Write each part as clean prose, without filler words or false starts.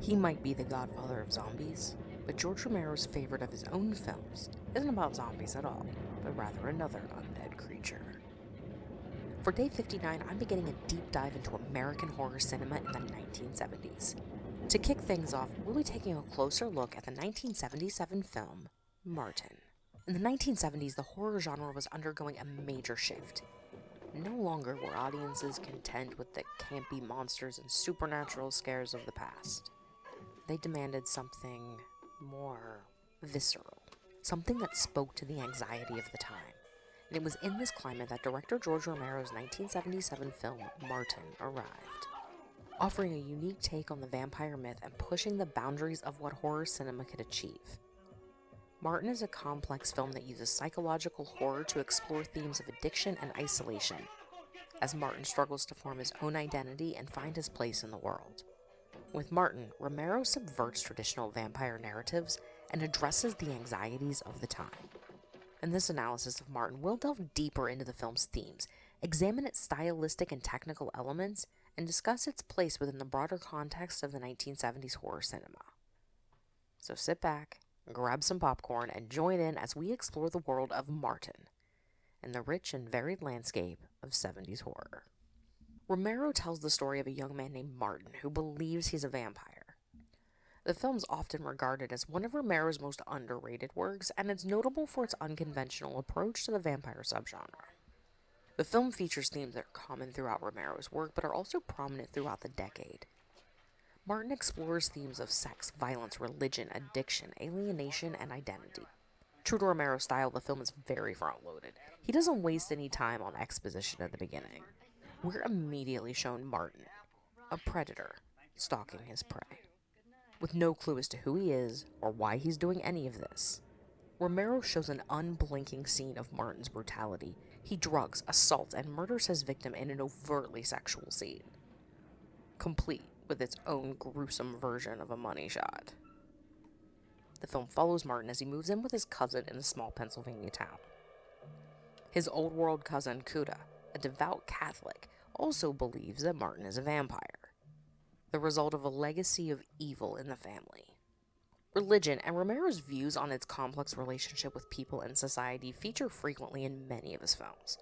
He might be the godfather of zombies, but George Romero's favorite of his own films isn't about zombies at all, but rather another undead creature. For Day 59, I'm beginning a deep dive into American horror cinema in the 1970s. To kick things off, we'll be taking a closer look at the 1977 film, Martin. In the 1970s, the horror genre was undergoing a major shift. No longer were audiences content with the campy monsters and supernatural scares of the past. They demanded something more visceral, something that spoke to the anxiety of the time. And it was in this climate that director George Romero's 1977 film, Martin, arrived, offering a unique take on the vampire myth and pushing the boundaries of what horror cinema could achieve. Martin is a complex film that uses psychological horror to explore themes of addiction and isolation, as Martin struggles to form his own identity and find his place in the world. With Martin, Romero subverts traditional vampire narratives and addresses the anxieties of the time. In this analysis of Martin, we'll delve deeper into the film's themes, examine its stylistic and technical elements, and discuss its place within the broader context of the 1970s horror cinema. So sit back, grab some popcorn, and join in as we explore the world of Martin and the rich and varied landscape of 70s horror. Romero tells the story of a young man named Martin who believes he's a vampire. The film's often regarded as one of Romero's most underrated works, and it's notable for its unconventional approach to the vampire subgenre. The film features themes that are common throughout Romero's work, but are also prominent throughout the decade. Martin explores themes of sex, violence, religion, addiction, alienation, and identity. True to Romero's style, the film is very front-loaded. He doesn't waste any time on exposition at the beginning. We're immediately shown Martin, a predator, stalking his prey, with no clue as to who he is or why he's doing any of this. Romero shows an unblinking scene of Martin's brutality. He drugs, assaults, and murders his victim in an overtly sexual scene, complete with its own gruesome version of a money shot. The film follows Martin as he moves in with his cousin in a small Pennsylvania town. His old world cousin, Kuda, a devout Catholic, also believes that Martin is a vampire, the result of a legacy of evil in the family. Religion and Romero's views on its complex relationship with people and society feature frequently in many of his films,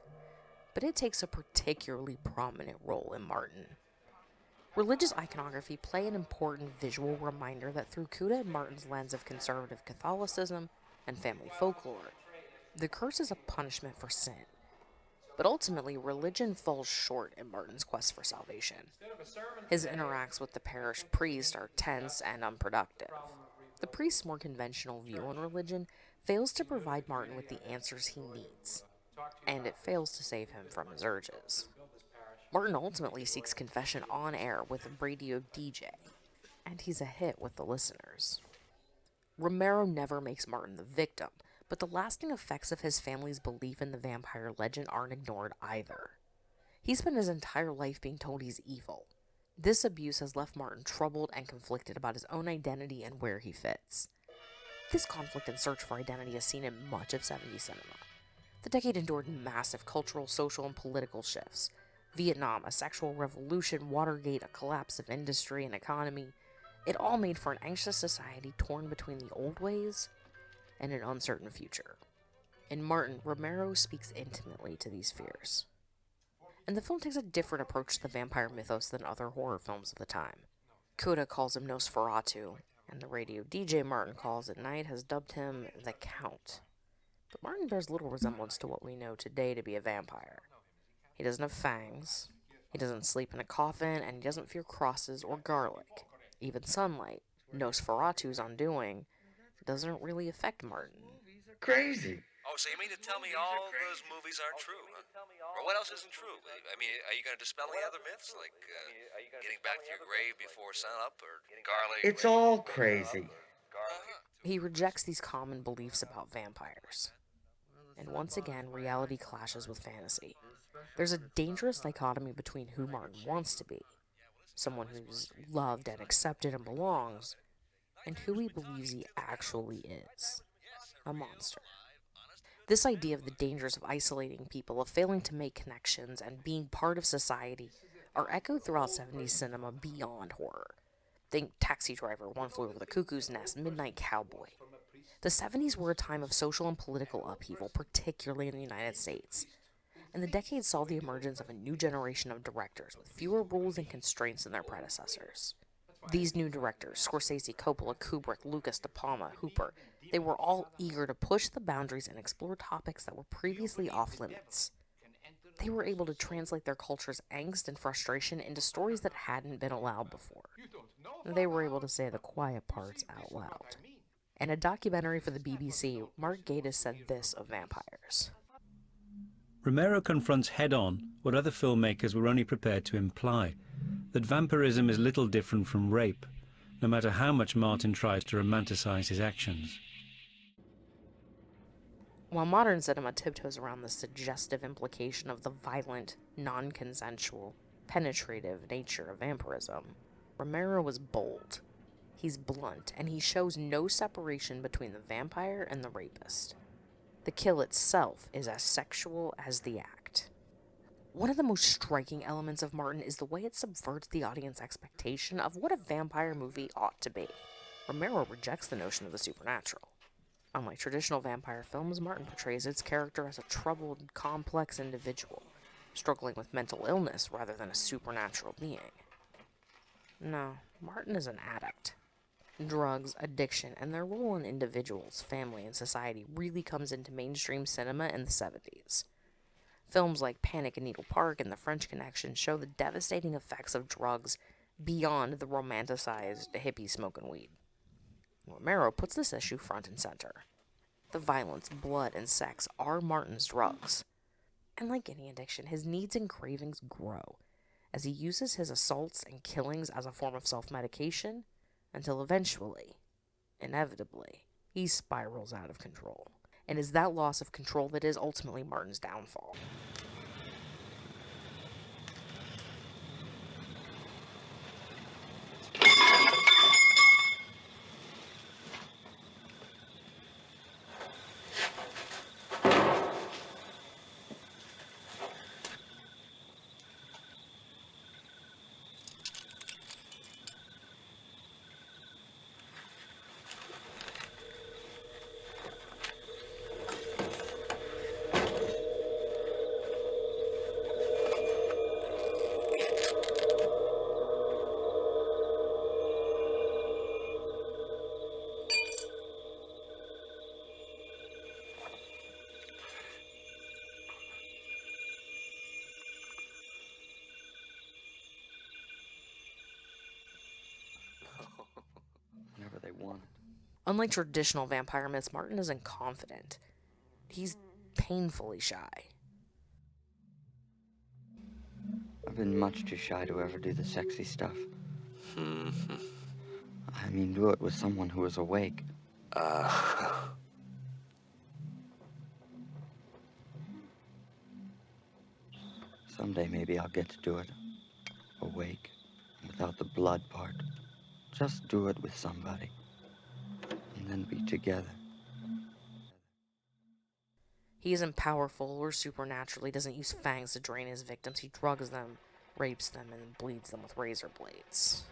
but it takes a particularly prominent role in Martin. Religious iconography play an important visual reminder that through Kuda and Martin's lens of conservative Catholicism and family folklore, the curse is a punishment for sin. But ultimately, religion falls short in Martin's quest for salvation. His interacts with the parish priest are tense and unproductive. The priest's more conventional view on religion fails to provide Martin with the answers he needs, and it fails to save him from his urges. Martin ultimately seeks confession on air with a radio DJ, and he's a hit with the listeners. Romero never makes Martin the victim, but the lasting effects of his family's belief in the vampire legend aren't ignored either. He spent his entire life being told he's evil. This abuse has left Martin troubled and conflicted about his own identity and where he fits. This conflict and search for identity is seen in much of 70s cinema. The decade endured massive cultural, social, and political shifts. Vietnam, a sexual revolution, Watergate, a collapse of industry and economy. It all made for an anxious society torn between the old ways and an uncertain future. In Martin, Romero speaks intimately to these fears. And the film takes a different approach to the vampire mythos than other horror films of the time. Kuda calls him Nosferatu, and the radio DJ Martin calls at night has dubbed him the Count. But Martin bears little resemblance to what we know today to be a vampire. He doesn't have fangs, he doesn't sleep in a coffin, and he doesn't fear crosses or garlic. Even sunlight, Nosferatu's undoing, doesn't really affect Martin. Crazy. Oh, so you mean to tell me all those movies aren't true, huh? Or what else isn't true? I mean, are you going to dispel any other myths, like getting back to your grave before sunup, or garlic? It's all crazy. He rejects these common beliefs about vampires. And once again, reality clashes with fantasy. There's a dangerous dichotomy between who Martin wants to be, someone who's loved and accepted and belongs, and who he believes he actually is, a monster. This idea of the dangers of isolating people, of failing to make connections, and being part of society are echoed throughout 70s cinema beyond horror. Think Taxi Driver, One Flew Over the Cuckoo's Nest, Midnight Cowboy. The 70s were a time of social and political upheaval, particularly in the United States. And the decade saw the emergence of a new generation of directors with fewer rules and constraints than their predecessors. These new directors, Scorsese, Coppola, Kubrick, Lucas, De Palma, Hooper, they were all eager to push the boundaries and explore topics that were previously off limits. They were able to translate their culture's angst and frustration into stories that hadn't been allowed before. They were able to say the quiet parts out loud. In a documentary for the BBC, Mark Gatiss said this of vampires. Romero confronts head-on what other filmmakers were only prepared to imply, that vampirism is little different from rape, no matter how much Martin tries to romanticize his actions. While modern cinema tiptoes around the suggestive implication of the violent, non-consensual, penetrative nature of vampirism, Romero was bold. He's blunt, and he shows no separation between the vampire and the rapist. The kill itself is as sexual as the act. One of the most striking elements of Martin is the way it subverts the audience expectation of what a vampire movie ought to be. Romero rejects the notion of the supernatural. Unlike traditional vampire films, Martin portrays its character as a troubled, complex individual, struggling with mental illness rather than a supernatural being. No, Martin is an addict. Drugs, addiction, and their role in individuals, family, and society really comes into mainstream cinema in the 70s. Films like Panic in Needle Park and The French Connection show the devastating effects of drugs beyond the romanticized hippie smoking weed. Romero puts this issue front and center. The violence, blood, and sex are Martin's drugs. And like any addiction, his needs and cravings grow as he uses his assaults and killings as a form of self-medication until eventually, inevitably, he spirals out of control. And it's that loss of control that is ultimately Martin's downfall. Whenever they wanted. Unlike traditional vampire myths, Martin isn't confident. He's painfully shy. I've been much too shy to ever do the sexy stuff. I mean, do it with someone who is awake. Someday maybe I'll get to do it. Awake, without the blood part. Just do it with somebody. And then be together. He isn't powerful or supernatural. He doesn't use fangs to drain his victims. He drugs them, rapes them, and bleeds them with razor blades.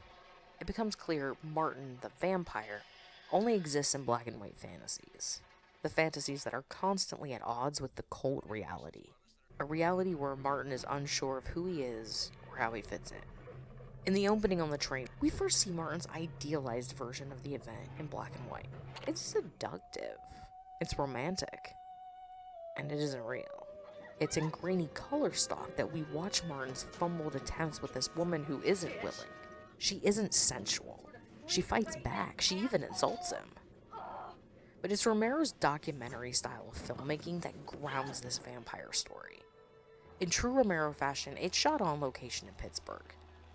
It becomes clear Martin, the vampire, only exists in black and white fantasies. The fantasies that are constantly at odds with the cold reality. A reality where Martin is unsure of who he is or how he fits in. In the opening on the train, we first see Martin's idealized version of the event in black and white. It's seductive. It's romantic. And it isn't real. It's in grainy color stock that we watch Martin's fumbled attempts with this woman who isn't willing. She isn't sensual. She fights back. She even insults him. But it's Romero's documentary style of filmmaking that grounds this vampire story. In true Romero fashion, it's shot on location in Pittsburgh.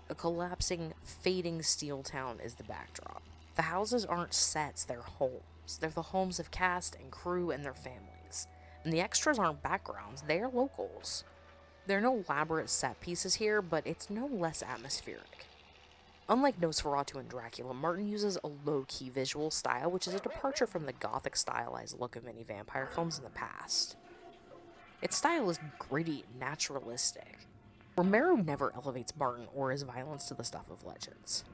A collapsing, fading steel town is the backdrop. The houses aren't sets, they're homes. They're the homes of cast and crew and their families. And the extras aren't backgrounds, they're locals. There are no elaborate set pieces here, but it's no less atmospheric. Unlike Nosferatu and Dracula, Martin uses a low-key visual style, which is a departure from the gothic stylized look of many vampire films in the past. Its style is gritty, naturalistic. Romero never elevates Martin or his violence to the stuff of legends.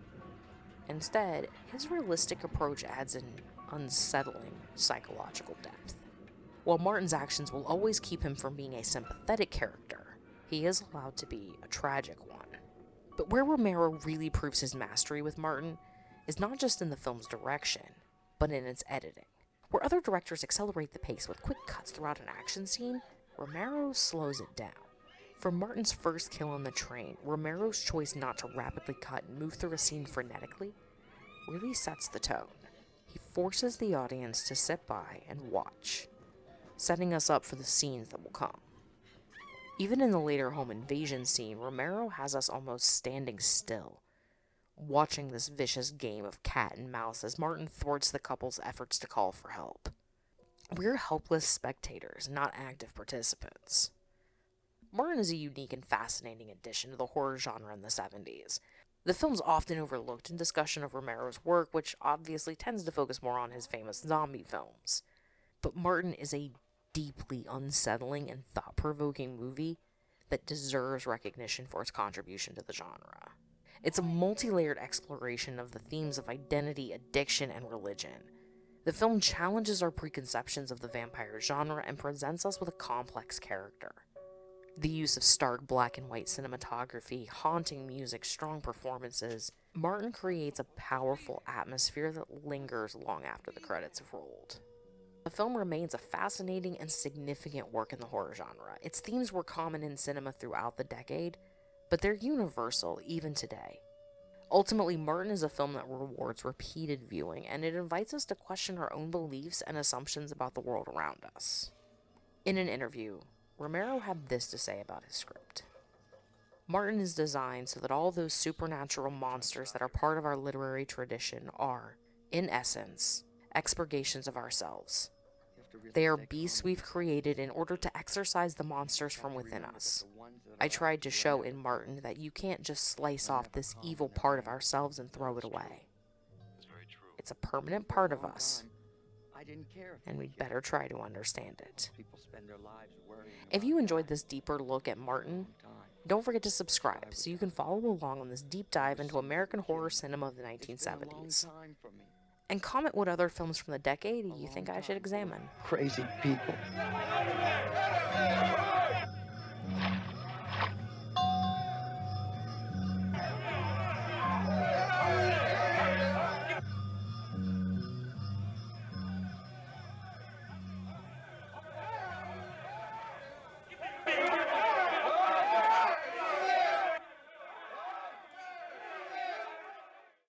Instead, his realistic approach adds an unsettling psychological depth. While Martin's actions will always keep him from being a sympathetic character, he is allowed to be a tragic one. But where Romero really proves his mastery with Martin is not just in the film's direction, but in its editing. Where other directors accelerate the pace with quick cuts throughout an action scene, Romero slows it down. From Martin's first kill on the train, Romero's choice not to rapidly cut and move through a scene frenetically really sets the tone. He forces the audience to sit by and watch, setting us up for the scenes that will come. Even in the later home invasion scene, Romero has us almost standing still, watching this vicious game of cat and mouse as Martin thwarts the couple's efforts to call for help. We're helpless spectators, not active participants. Martin is a unique and fascinating addition to the horror genre in the 70s. The film's often overlooked in discussion of Romero's work, which obviously tends to focus more on his famous zombie films. But Martin is a deeply unsettling and thought-provoking movie that deserves recognition for its contribution to the genre. It's a multi-layered exploration of the themes of identity, addiction, and religion. The film challenges our preconceptions of the vampire genre and presents us with a complex character. The use of stark black and white cinematography, haunting music, strong performances, Martin creates a powerful atmosphere that lingers long after the credits have rolled. The film remains a fascinating and significant work in the horror genre. Its themes were common in cinema throughout the decade, but they're universal even today. Ultimately, Martin is a film that rewards repeated viewing, and it invites us to question our own beliefs and assumptions about the world around us. In an interview, Romero had this to say about his script. Martin is designed so that all those supernatural monsters that are part of our literary tradition are, in essence, expurgations of ourselves. They are beasts we've created in order to exorcise the monsters from within us. I tried to show in Martin that you can't just slice off this evil part of ourselves and throw it away. It's a permanent part of us, and we'd better try to understand it. If you enjoyed this deeper look at Martin, don't forget to subscribe so you can follow along on this deep dive into American horror cinema of the 1970s. And comment what other films from the decade you think I should examine. Crazy people.